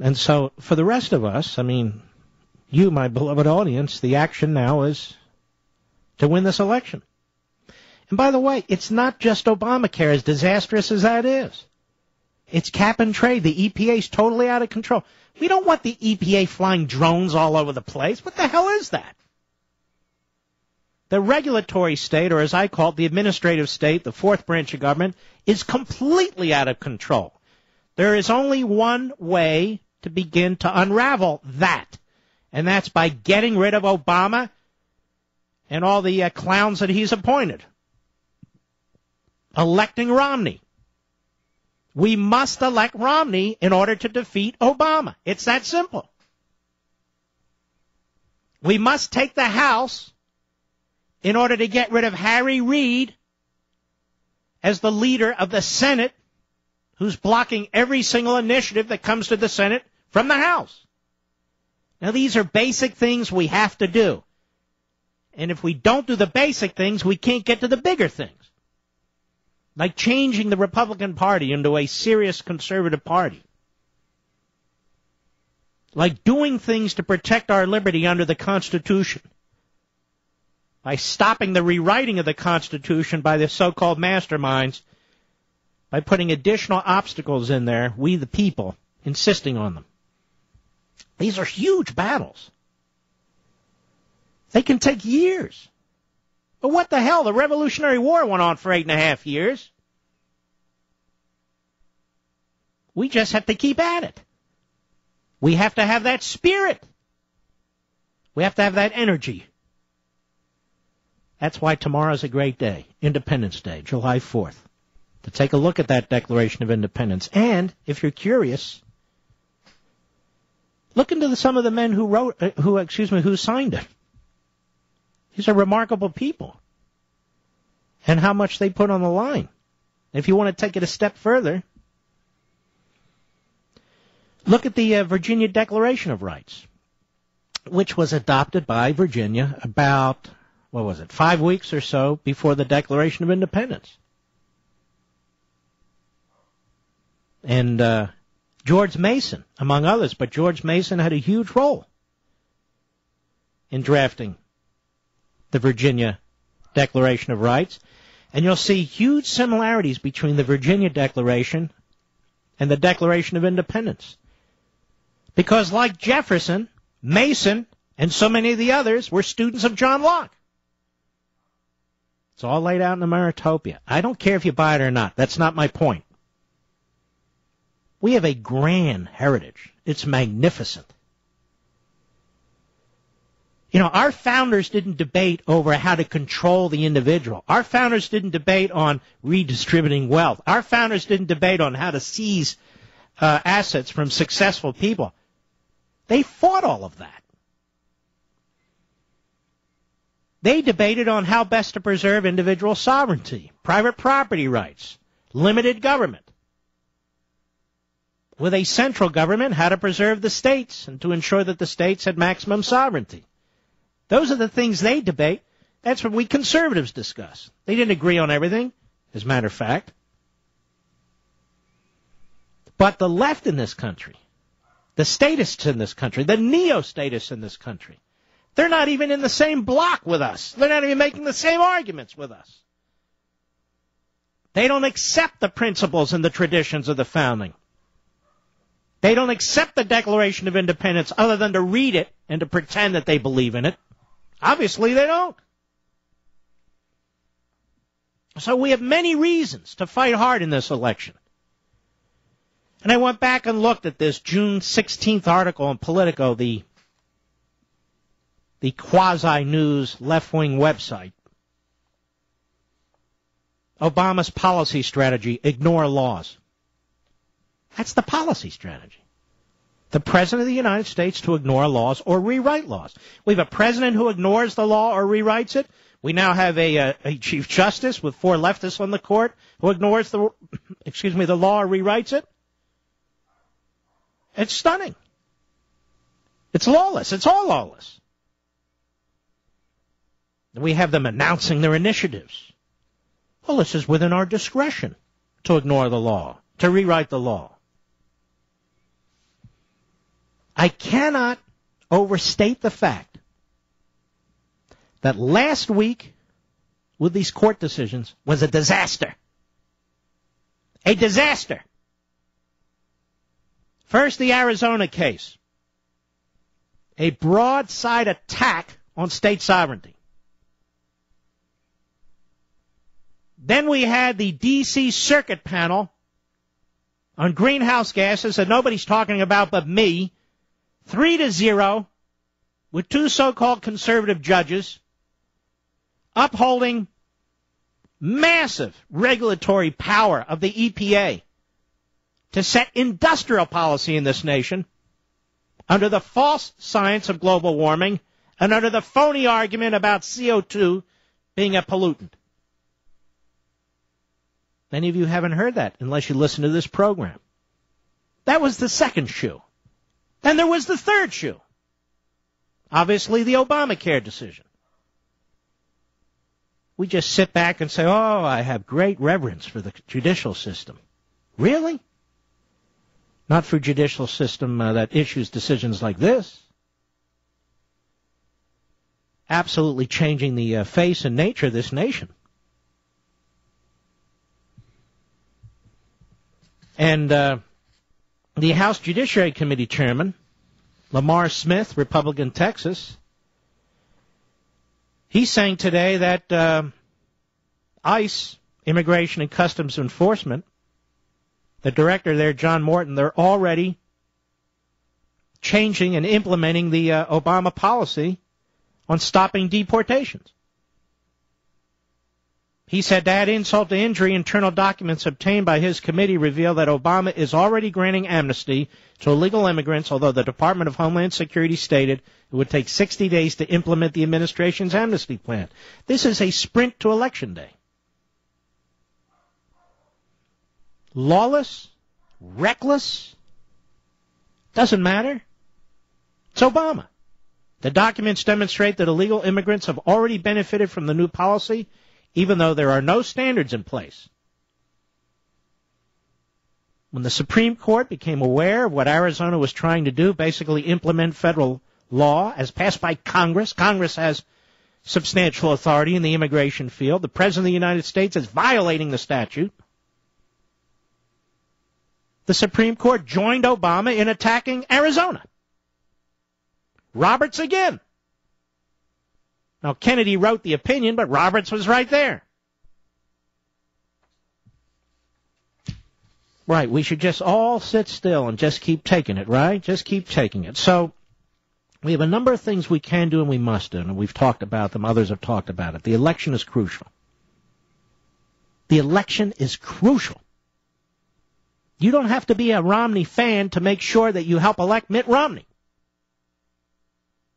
And so for the rest of us, you, my beloved audience, the action now is to win this election. And by the way, it's not just Obamacare, as disastrous as that is. It's cap and trade. The EPA is totally out of control. We don't want the EPA flying drones all over the place. What the hell is that? The regulatory state, or as I call it, the administrative state, the fourth branch of government, is completely out of control. There is only one way to begin to unravel that, and that's by getting rid of Obama and all the clowns that he's appointed. Electing Romney. We must elect Romney in order to defeat Obama. It's that simple. We must take the House in order to get rid of Harry Reid as the leader of the Senate, who's blocking every single initiative that comes to the Senate from the House. Now, these are basic things we have to do. And if we don't do the basic things, we can't get to the bigger things. Like changing the Republican Party into a serious conservative party. Like doing things to protect our liberty under the Constitution. By stopping the rewriting of the Constitution by the so-called masterminds, by putting additional obstacles in there, we the people, insisting on them. These are huge battles. They can take years. But what the hell? The Revolutionary War went on for 8.5 years. We just have to keep at it. We have to have that spirit. We have to have that energy. That's why tomorrow's a great day, Independence Day, July 4th, to take a look at that Declaration of Independence. And, if you're curious, look into some of the men who signed it. These are remarkable people. And how much they put on the line. If you want to take it a step further, look at the Virginia Declaration of Rights, which was adopted by Virginia about, 5 weeks or so before the Declaration of Independence. And George Mason, among others, but George Mason had a huge role in drafting the Virginia Declaration of Rights. And you'll see huge similarities between the Virginia Declaration and the Declaration of Independence. Because like Jefferson, Mason, and so many of the others were students of John Locke. It's all laid out in the Maritopia. I don't care if you buy it or not. That's not my point. We have a grand heritage. It's magnificent. Our founders didn't debate over how to control the individual. Our founders didn't debate on redistributing wealth. Our founders didn't debate on how to seize assets from successful people. They fought all of that. They debated on how best to preserve individual sovereignty, private property rights, limited government. With a central government, how to preserve the states and to ensure that the states had maximum sovereignty. Those are the things they debate. That's what we conservatives discuss. They didn't agree on everything, as a matter of fact. But the left in this country, the statists in this country, the neo-statists in this country, they're not even in the same block with us. They're not even making the same arguments with us. They don't accept the principles and the traditions of the founding. They don't accept the Declaration of Independence other than to read it and to pretend that they believe in it. Obviously, they don't. So we have many reasons to fight hard in this election. And I went back and looked at this June 16th article in Politico, the quasi-news left-wing website. Obama's policy strategy, ignore laws. That's the policy strategy. The President of the United States to ignore laws or rewrite laws. We have a president who ignores the law or rewrites it. We now have a Chief Justice with 4 leftists on the court who ignores the law or rewrites it. It's stunning. It's lawless. It's all lawless. We have them announcing their initiatives. Well, this is within our discretion to ignore the law, to rewrite the law. I cannot overstate the fact that last week with these court decisions was a disaster. A disaster. First, the Arizona case. A broadside attack on state sovereignty. Then we had the D.C. Circuit panel on greenhouse gases that nobody's talking about but me. 3-0 with two so-called conservative judges upholding massive regulatory power of the EPA to set industrial policy in this nation under the false science of global warming and under the phony argument about CO2 being a pollutant. Many of you haven't heard that unless you listen to this program. That was the second shoe. Then there was the third shoe. Obviously, the Obamacare decision. We just sit back and say, oh, I have great reverence for the judicial system. Really? Not for a judicial system that issues decisions like this. Absolutely changing the face and nature of this nation. And the House Judiciary Committee Chairman, Lamar Smith, Republican, Texas, he's saying today that ICE, Immigration and Customs Enforcement, the director there, John Morton, they're already changing and implementing the Obama policy on stopping deportations. He said to add insult to injury, internal documents obtained by his committee reveal that Obama is already granting amnesty to illegal immigrants, although the Department of Homeland Security stated it would take 60 days to implement the administration's amnesty plan. This is a sprint to Election Day. Lawless, reckless, doesn't matter. It's Obama. The documents demonstrate that illegal immigrants have already benefited from the new policy, even though there are no standards in place. When the Supreme Court became aware of what Arizona was trying to do, basically implement federal law as passed by Congress, Congress has substantial authority in the immigration field. The President of the United States is violating the statute. The Supreme Court joined Obama in attacking Arizona. Roberts again. Now, Kennedy wrote the opinion, but Roberts was right there. Right, we should just all sit still and just keep taking it, right? Just keep taking it. So, we have a number of things we can do and we must do, and we've talked about them. Others have talked about it. The election is crucial. The election is crucial. You don't have to be a Romney fan to make sure that you help elect Mitt Romney.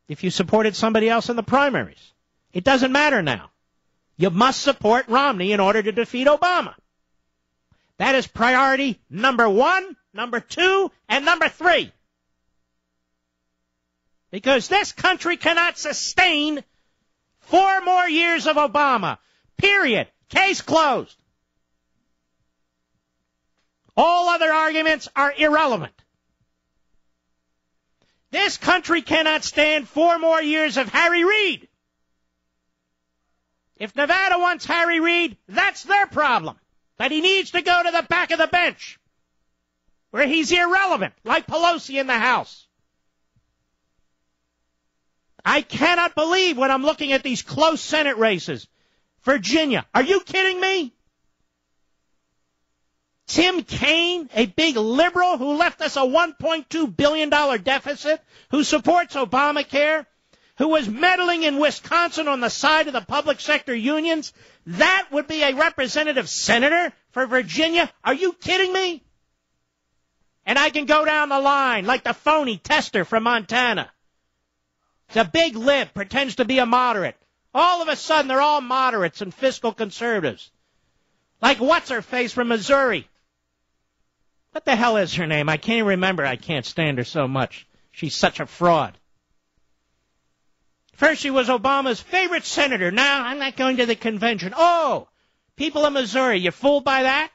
If you supported somebody else in the primaries, it doesn't matter now. You must support Romney in order to defeat Obama. That is priority number 1, number 2, and number 3. Because this country cannot sustain 4 more years of Obama. Period. Case closed. All other arguments are irrelevant. This country cannot stand 4 more years of Harry Reid. If Nevada wants Harry Reid, that's their problem. But he needs to go to the back of the bench, where he's irrelevant, like Pelosi in the House. I cannot believe when I'm looking at these close Senate races. Virginia, are you kidding me? Tim Kaine, a big liberal who left us a $1.2 billion deficit, who supports Obamacare, who was meddling in Wisconsin on the side of the public sector unions, that would be a representative senator for Virginia? Are you kidding me? And I can go down the line like the phony Tester from Montana. It's a big lib, pretends to be a moderate. All of a sudden, they're all moderates and fiscal conservatives. Like what's-her-face from Missouri. What the hell is her name? I can't remember. I can't stand her so much. She's such a fraud. First, she was Obama's favorite senator. Now, I'm not going to the convention. Oh, people of Missouri, you fooled by that?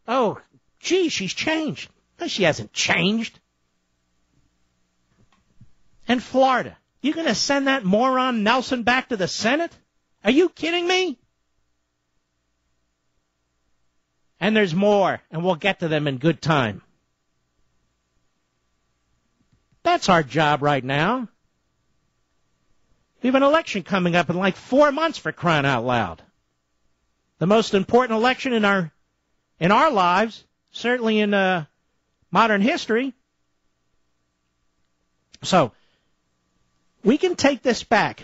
Oh, gee, she's changed. No, she hasn't changed. and Florida. You're going to send that moron Nelson back to the Senate? Are you kidding me? And there's more, and we'll get to them in good time. That's our job right now. We have an election coming up in like 4 months, for crying out loud. The most important election in our lives, certainly in modern history. So we can take this back.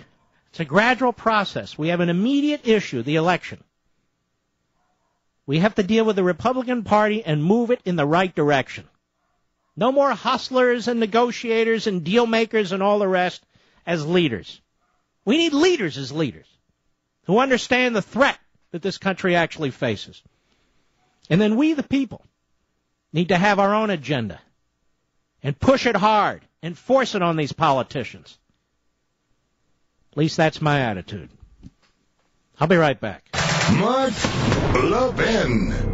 It's a gradual process. We have an immediate issue, the election. We have to deal with the Republican Party and move it in the right direction. No more hustlers and negotiators and deal makers and all the rest as leaders. We need leaders as leaders who understand the threat that this country actually faces. And then we, the people, need to have our own agenda and push it hard and force it on these politicians. At least that's my attitude. I'll be right back. Mark Levin.